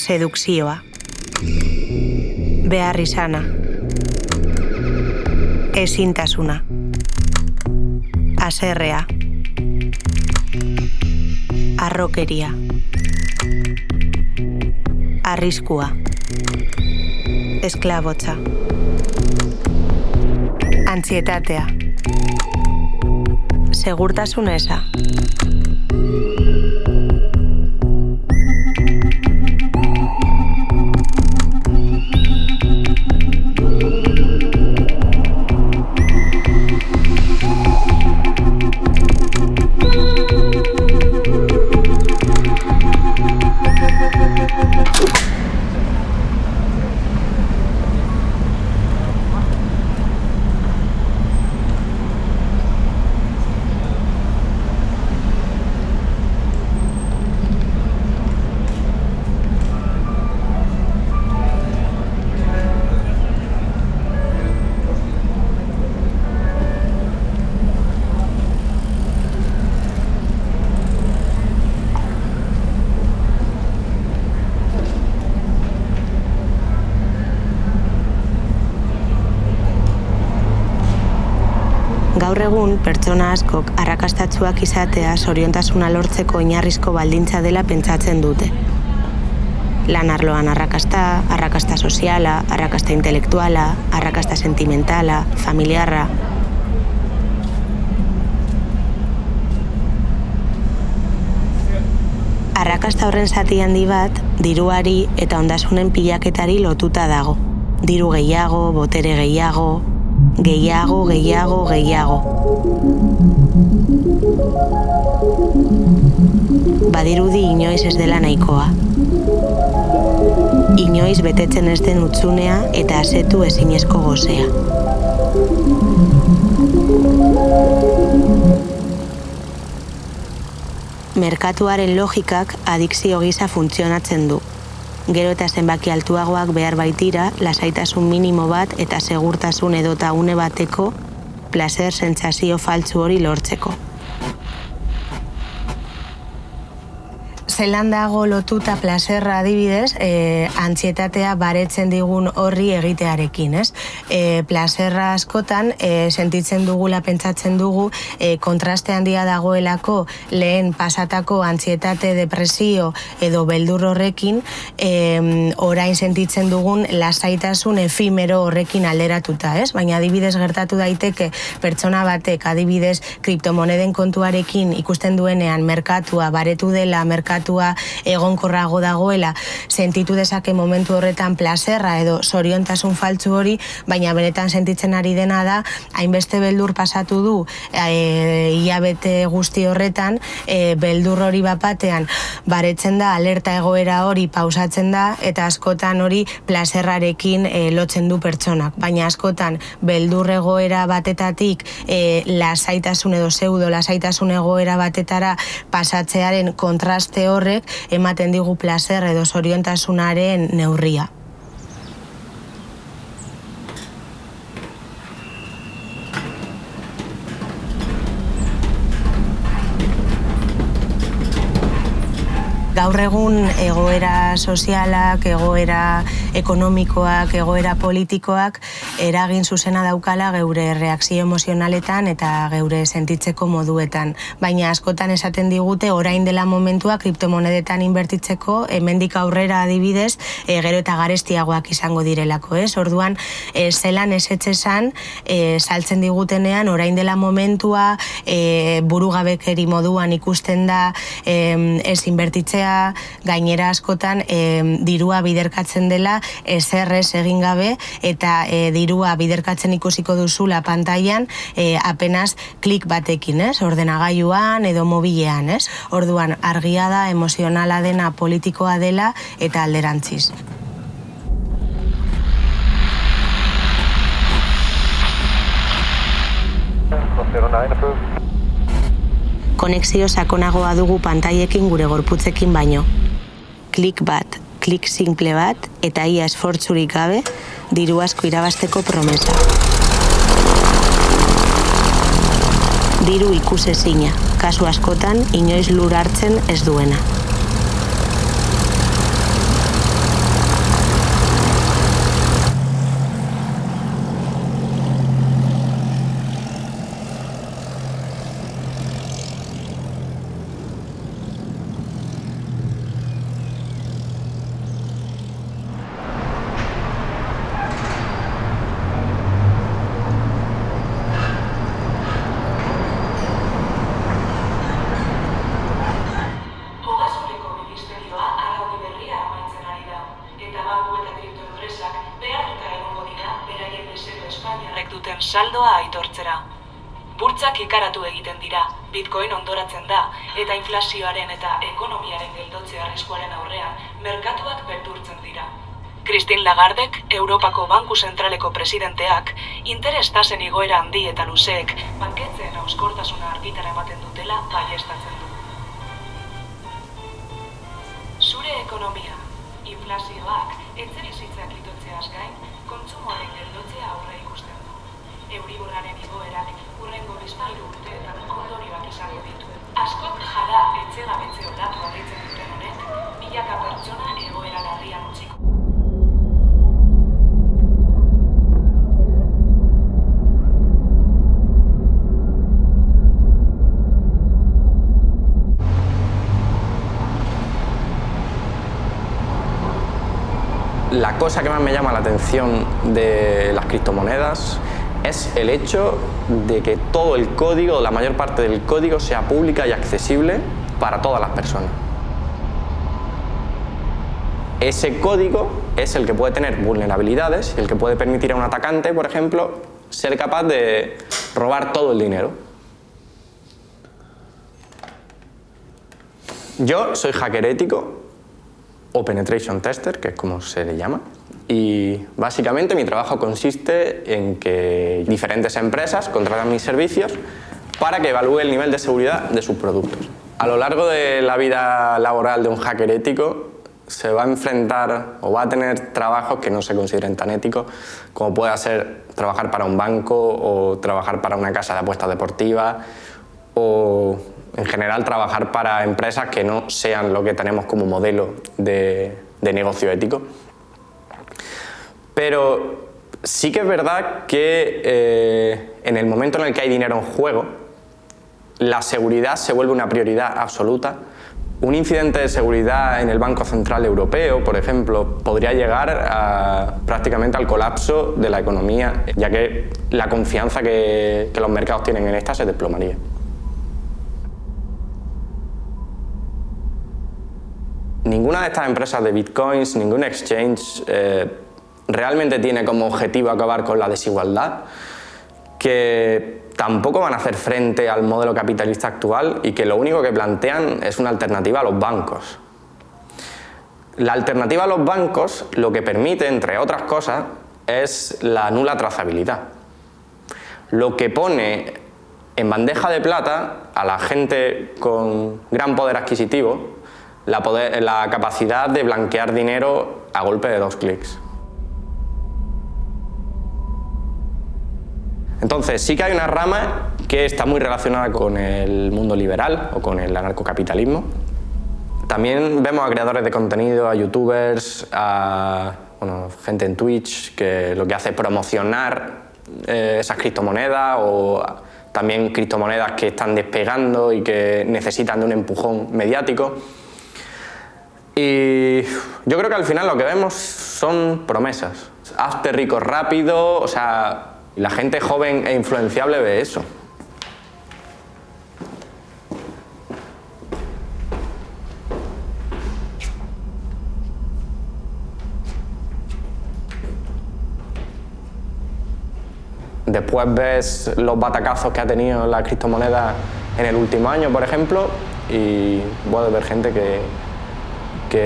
Sedukzioa. Behar izana. Ezintasuna. Haserrea. Arrokeria. Arriskua. Esklabotza. Antsietatea. Segurtasun eza. Gaur egun, pertsona askok arrakastatsuak izatea zoriontasuna lortzeko oinarrizko baldintza dela pentsatzen dute. Lan arloan arrakasta, arrakasta soziala, arrakasta intelektuala, arrakasta sentimentala, familiarra. Arrakasta horren zati handi bat, diruari eta ondasunen pilaketari lotuta dago. Diru gehiago, botere gehiago, gehiago. Badirudi inoiz ez dela nahikoa. Inoiz betetzen ez den hutsunea eta asetu ezinezko gozea. Merkatuaren logikak adikzio gisa funtzionatzen du. Gero eta zenbaki altuagoak behar baitira, lasaitasun minimo bat eta segurtasun edota une bateko plazer sentsazio faltsu hori lortzeko. Zelan dago lotuta plazerra adibidez, antsietatea baretzen digun horri egitearekin, ez? Plazerra askotan, sentitzen dugula, pentsatzen dugu, kontraste handia dagoelako lehen pasatako antsietate, depresio edo beldur horrekin, orain sentitzen dugun lasaitasun efimero horrekin alderatuta, ez? Baina adibidez gertatu daiteke pertsona batek adibidez kriptomoneden kontuarekin ikusten duenean merkatua baretu dela, merkatua egonkorrago dagoela, sentitu dezake momentu horretan plazerra edo zoriontasun faltsu hori, baina benetan sentitzen ari dena da, hainbeste beldur pasatu du hilabete guzti horretan, beldur hori bapatean baretzen da, alerta egoera hori pausatzen da, eta askotan hori plazerrarekin lotzen du pertsonak. Baina askotan beldur egoera batetatik lasaitasun edo pseudo lasaitasun egoera batetara pasatzearen kontraste horrek ematen digu plazer edo zoriontasunaren neurria. Gaur egun egoera sozialak, egoera ekonomikoak, egoera politikoak eragin zuzena daukala geure reakzio emozionaletan eta geure sentitzeko moduetan. Baina askotan esaten digute orain dela momentua kriptomonedetan inbertitzeko, hemendik aurrera adibidez, gero eta garestiagoak izango direlako, ez? Orduan, zelan ezetxesan, saltzen digutenean orain dela momentua, burugabekeri moduan ikusten da ez inbertitzea, gainera askotan dirua biderkatzen dela ezer ez egin gabe eta dirua biderkatzen ikusiko duzula pantailan apenas klik batekin, ez? Ordenagailuan edo mobilean, ez? Orduan argia da, emozionala dena, politikoa dela eta alderantziz. Konexio sakonagoa dugu pantaiekin gure gorputzekin baino. Klik bat, klik simple bat, eta ia esfortzurik gabe, diru asko irabazteko promesa. Diru ikusezina, kasu askotan inoiz lur hartzen ez duena. bitcoinek duten saldoa aitortzera. Burtsak ikaratu egiten dira, bitcoin ondoratzen da, eta inflazioaren eta ekonomiaren geldotze arriskuaren aurrean merkatuak beldurtzen dira. Christine Lagardek, Europako Banku Zentraleko presidenteak, interes tasen igoera handi eta luzeek banketzen hauskortasuna argitara ematen dutela baieztatzen du. Zure ekonomia, inflazioak, etxebizitzak itotzeaz gain, kontsumoaren geldotzea aurre ikusten du. Euriborraren igoerak hurrengo bizpahiru urteetan ondorioak izango ditu. Askok jada etxegabetze olatu horritzen duten honek, milaka pertsona egoera larrian utziko. La cosa que más me llama la atención de las criptomonedas es el hecho de que todo el código, la mayor parte del código, sea pública y accesible para todas las personas. Ese código es el que puede tener vulnerabilidades y el que puede permitir a un atacante, por ejemplo, ser capaz de robar todo el dinero. Yo soy hacker ético o penetration tester, que es como se le llama, y básicamente mi trabajo consiste en que diferentes empresas contratan mis servicios para que evalúe el nivel de seguridad de sus productos. A lo largo de la vida laboral de un hacker ético se va a enfrentar o va a tener trabajos que no se consideren tan éticos, como pueda ser trabajar para un banco o trabajar para una casa de apuestas deportivas o en general trabajar para empresas que no sean lo que tenemos como modelo de negocio ético. Pero sí que es verdad que en el momento en el que hay dinero en juego, la seguridad se vuelve una prioridad absoluta. Un incidente de seguridad en el Banco Central Europeo, por ejemplo, podría llegar prácticamente al colapso de la economía, ya que la confianza que los mercados tienen en esta se desplomaría. Ninguna de estas empresas de bitcoins, ningún exchange realmente tiene como objetivo acabar con la desigualdad, que tampoco van a hacer frente al modelo capitalista actual y que lo único que plantean es una alternativa a los bancos. La alternativa a los bancos lo que permite, entre otras cosas, es la nula trazabilidad. Lo que pone en bandeja de plata a la gente con gran poder adquisitivo la capacidad de blanquear dinero a golpe de 2 clics. Entonces, sí que hay una rama que está muy relacionada con el mundo liberal o con el anarcocapitalismo. También vemos a creadores de contenido, a youtubers, a gente en Twitch que lo que hace es promocionar esas criptomonedas o también criptomonedas que están despegando y que necesitan de un empujón mediático. Y yo creo que al final lo que vemos son promesas. Hazte rico rápido, o sea, la gente joven e influenciable ve eso. Después ves los batacazos que ha tenido la criptomoneda en el último año, por ejemplo, y puedes ver gente que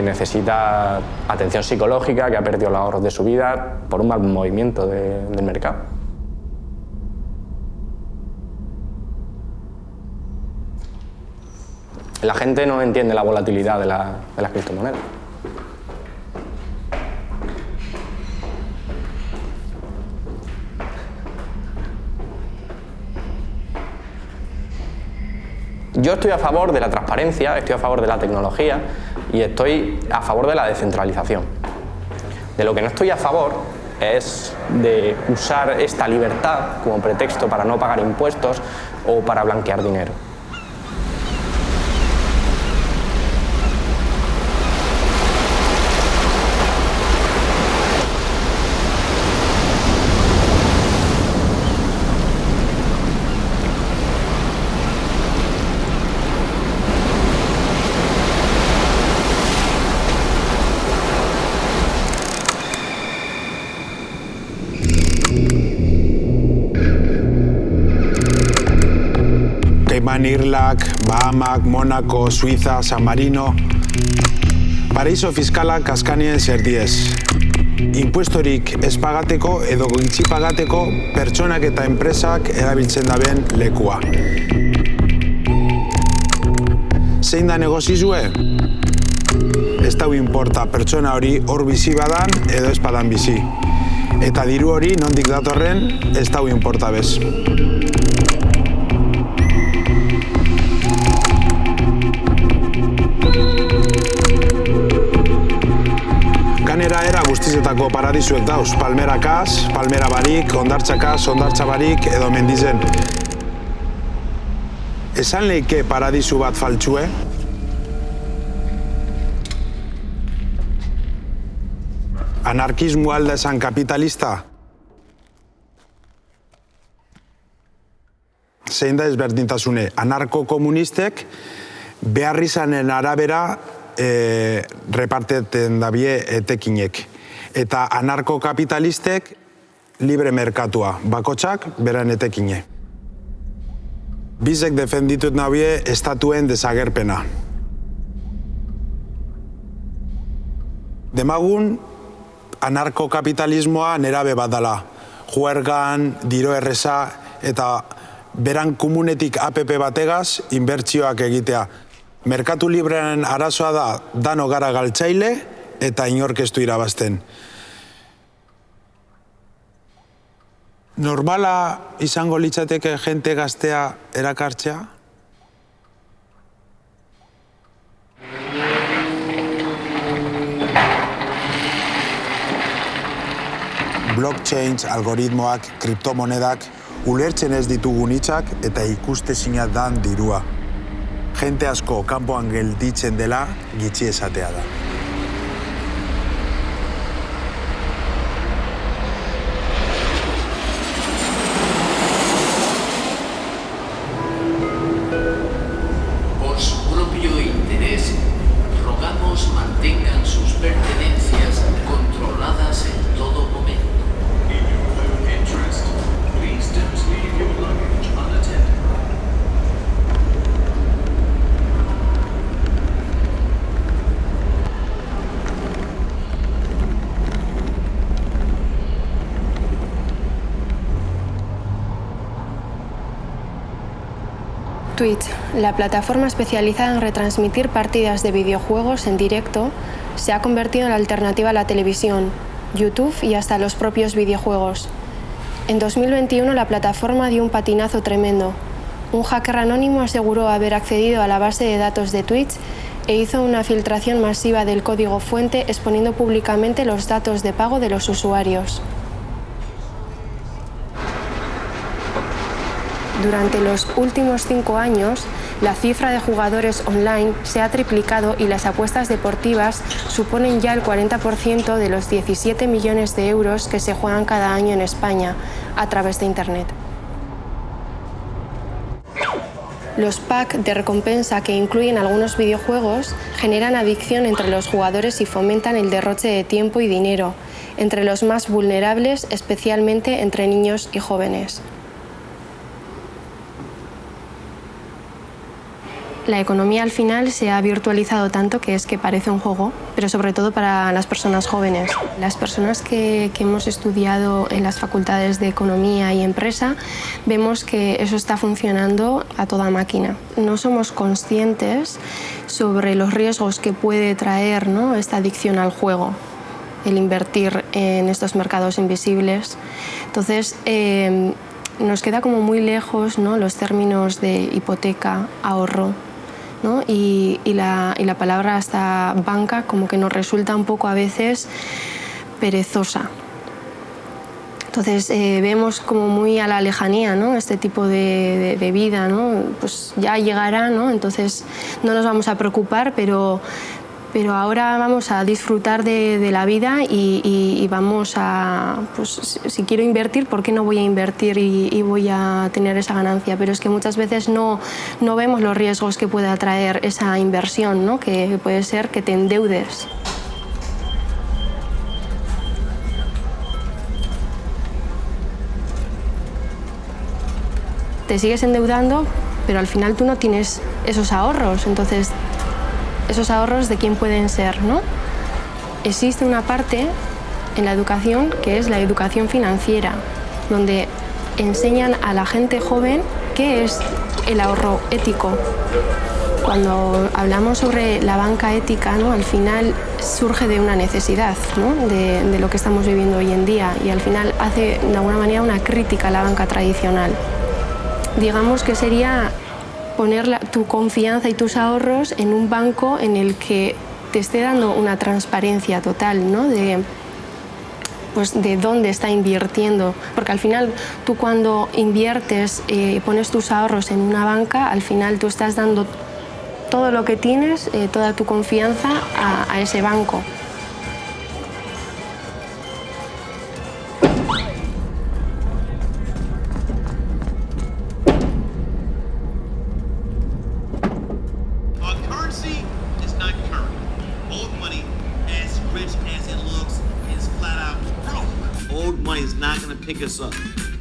necesita atención psicológica, que ha perdido los ahorros de su vida por un mal movimiento del mercado. La gente no entiende la volatilidad de las criptomonedas. Yo estoy a favor de la transparencia, estoy a favor de la tecnología y estoy a favor de la descentralización. De lo que no estoy a favor es de usar esta libertad como pretexto para no pagar impuestos o para blanquear dinero. Cayman Irlak, Bahamak, Mónaco, Suiza, San Marino. Paraiso fiskalak askanien zerdiez. Impuestorik ez pagateko edo gitxi pagateko pertsonak eta enpresak erabiltzen daben lekua. Zein da negozizue? Ez dau inporta pertsona hori hor bizi badan edo ez badan bizi. Eta diru hori nondik datorren ez dau inporta bez. Ganera era guztizetako paradisuek dauz. Palmera kas, palmera barik, hondartza kas, hondartza barik edo mendizen. Esan leike paradisu bat faltsue? Anarkismo alda esan kapitalista? Zein da ezberdintasune? Anarko-komunistek beharrizanen arabera reparteten dabie etekinek. Eta anarko-kapitalistek libre merkatua, bakotxak beran etekine. Bizek defenditut nabie estatuen desagerpena. Demagun, anarko-kapitalismoa nerabe bat dala. Juergan, diro erreza eta beran komunetik APP bategaz inbertsioak egitea. Merkatu librearen arazoa da dano gara galtzaile eta inorkestu irabazten. Normala izango litzateke jente gaztea erakartzea? Blockchains, algoritmoak, kriptomonedak, ulertzen ez ditugun hitzak eta ikustezina dan dirua. Jente asko kanpoan gelditzen dela gitxi esatea da. Por su propio interés, rogamos mantengan sus pertenencias controladas en todo momento. In your own interest, please don't leave your luggage unattended. Twitch, la plataforma especializada en retransmitir partidas de videojuegos en directo, se ha convertido en la alternativa a la televisión, YouTube y hasta los propios videojuegos. En 2021 la plataforma dio un patinazo tremendo. Un hacker anónimo aseguró haber accedido a la base de datos de Twitch e hizo una filtración masiva del código fuente exponiendo públicamente los datos de pago de los usuarios. Durante los últimos 5 años, la cifra de jugadores online se ha triplicado y las apuestas deportivas suponen ya el 40% de los 17 millones de euros que se juegan cada año en España a través de Internet. Los packs de recompensa que incluyen algunos videojuegos generan adicción entre los jugadores y fomentan el derroche de tiempo y dinero, entre los más vulnerables, especialmente entre niños y jóvenes. La economía al final se ha virtualizado tanto que es que parece un juego, pero sobre todo para las personas jóvenes. Las personas que hemos estudiado en las facultades de Economía y Empresa vemos que eso está funcionando a toda máquina. No somos conscientes sobre los riesgos que puede traer, ¿no?, esta adicción al juego, el invertir en estos mercados invisibles. Entonces, nos queda como muy lejos, ¿no?, los términos de hipoteca, ahorro, ¿no? Y la palabra hasta banca como que nos resulta un poco a veces perezosa. Entonces vemos como muy a la lejanía, ¿no?, este tipo de vida, ¿no? Pues ya llegará, ¿no? Entonces no nos vamos a preocupar, pero ahora vamos a disfrutar de la vida y vamos a, pues si quiero invertir, ¿por qué no voy a invertir y voy a tener esa ganancia? Pero es que muchas veces no vemos los riesgos que puede traer esa inversión, ¿no?, que puede ser que te endeudes. Te sigues endeudando, pero al final tú no tienes esos ahorros. Entonces, ¿esos ahorros de quién pueden ser, no? Existe una parte en la educación que es la educación financiera, donde enseñan a la gente joven qué es el ahorro ético. Cuando hablamos sobre la banca ética, ¿no? Al final surge de una necesidad, ¿no? de lo que estamos viviendo hoy en día, y al final hace de alguna manera una crítica a la banca tradicional. Digamos que sería poner tu confianza y tus ahorros en un banco en el que te esté dando una transparencia total, ¿no? Pues de dónde está invirtiendo, porque al final tú cuando inviertes, pones tus ahorros en una banca, al final tú estás dando todo lo que tienes, toda tu confianza a ese banco.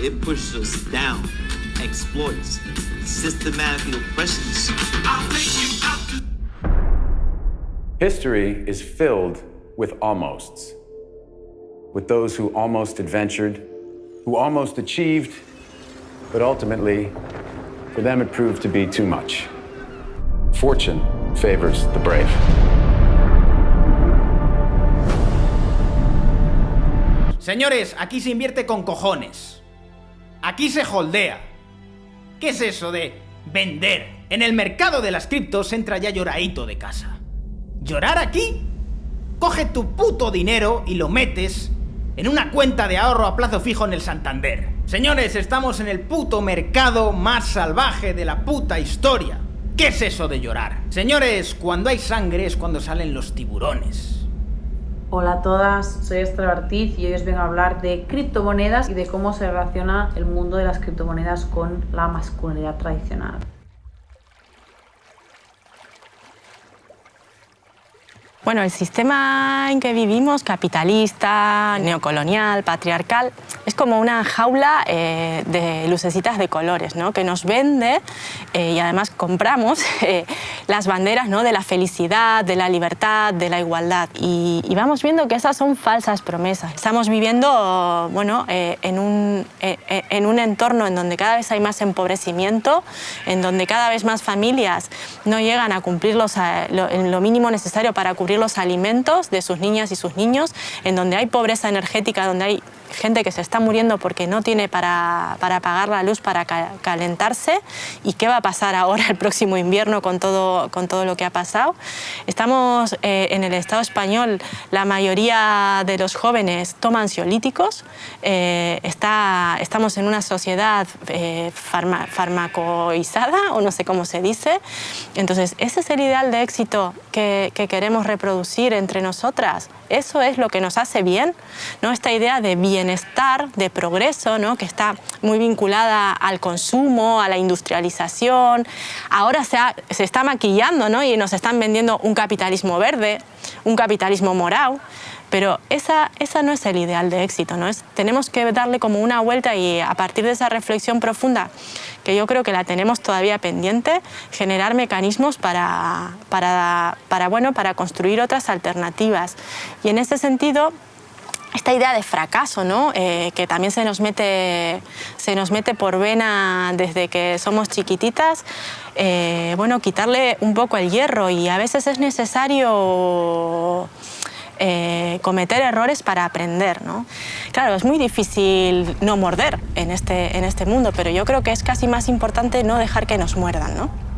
It pushes us down, exploits, systematically oppresses. History is filled with almosts, with those who almost adventured, who almost achieved, but ultimately, for them it proved to be too much. Fortune favors the brave. Señores, aquí se invierte con cojones. Aquí se holdea. ¿Qué es eso de vender? En el mercado de las criptos entra ya lloradito de casa. ¿Llorar aquí? Coge tu puto dinero y lo metes en una cuenta de ahorro a plazo fijo en el Santander. Señores, estamos en el puto mercado más salvaje de la puta historia. ¿Qué es eso de llorar? Señores, cuando hay sangre es cuando salen los tiburones. Hola a todas, soy Esther Ortiz y hoy os vengo a hablar de criptomonedas y de cómo se relaciona el mundo de las criptomonedas con la masculinidad tradicional. Bueno, el sistema en que vivimos, capitalista, neocolonial, patriarcal, es como una jaula de lucecitas de colores, ¿no? Que nos vende y además compramos las banderas, ¿no? De la felicidad, de la libertad, de la igualdad. Y vamos viendo que esas son falsas promesas. Estamos viviendo, bueno, en un entorno en donde cada vez hay más empobrecimiento, en donde cada vez más familias no llegan a cumplir lo mínimo necesario para cubrir los alimentos de sus niñas y sus niños, en donde hay pobreza energética, donde hay gente que se está muriendo porque no tiene para pagar la luz, para calentarse. ¿Y qué va a pasar ahora el próximo invierno con todo lo que ha pasado? Estamos en el Estado español, la mayoría de los jóvenes toman ansiolíticos, estamos en una sociedad farmacoizada, o no sé cómo se dice. Entonces, ese es el ideal de éxito que queremos reproducir entre nosotras. Eso es lo que nos hace bien, ¿no? Esta idea de bienestar, de progreso, ¿no? Que está muy vinculada al consumo, a la industrialización. Ahora se está maquillando, ¿no? Y nos están vendiendo un capitalismo verde, un capitalismo morado. Pero esa no es el ideal de éxito, ¿no? Tenemos que darle como una vuelta y a partir de esa reflexión profunda, que yo creo que la tenemos todavía pendiente, generar mecanismos para construir otras alternativas. Y en ese sentido, esta idea de fracaso, ¿no? Que también se nos mete por vena desde que somos chiquititas, quitarle un poco el hierro, y a veces es necesario cometer errores para aprender, ¿no? Claro, es muy difícil no morder en este mundo, pero yo creo que es casi más importante no dejar que nos muerdan, ¿no?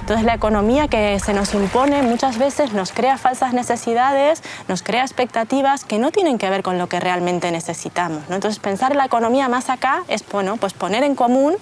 Entonces la economía que se nos impone muchas veces nos crea falsas necesidades, nos crea expectativas que no tienen que ver con lo que realmente necesitamos, ¿no? Entonces pensar en la economía más acá es, bueno, pues poner en común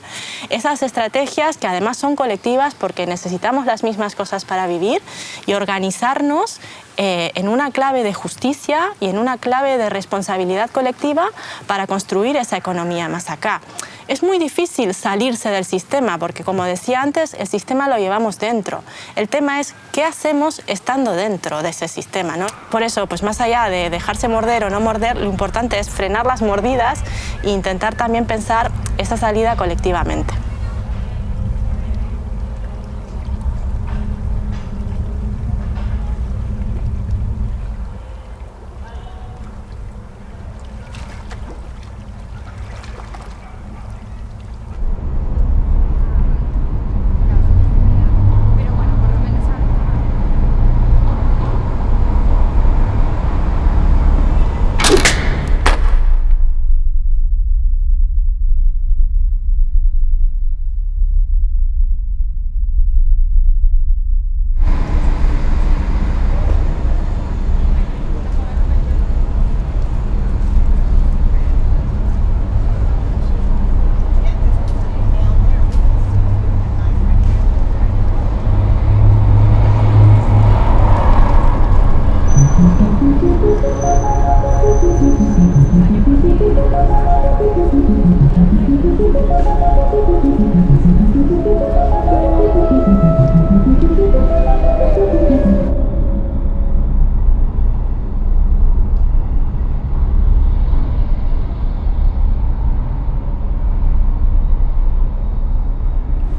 esas estrategias que además son colectivas porque necesitamos las mismas cosas para vivir, y organizarnos en una clave de justicia y en una clave de responsabilidad colectiva para construir esa economía más acá. es muy difícil salirse del sistema, porque como decía antes, el sistema lo llevamos dentro. El tema es qué hacemos estando dentro de ese sistema, ¿no? Por eso, pues más allá de dejarse morder o no morder, lo importante es frenar las mordidas e intentar también pensar esa salida colectivamente.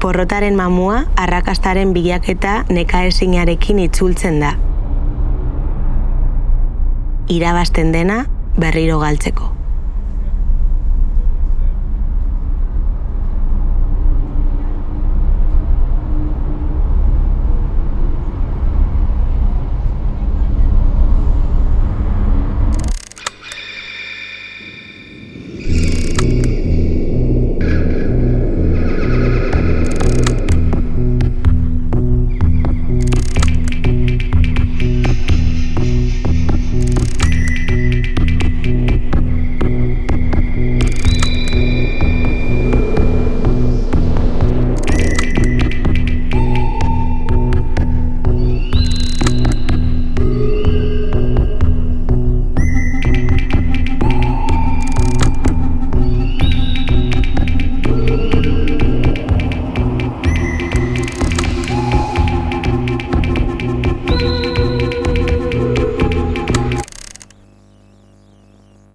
Porrotaren mamua arrakastaren bilaketa nekaezinarekin itzultzen da. Irabazten dena berriro galtzeko.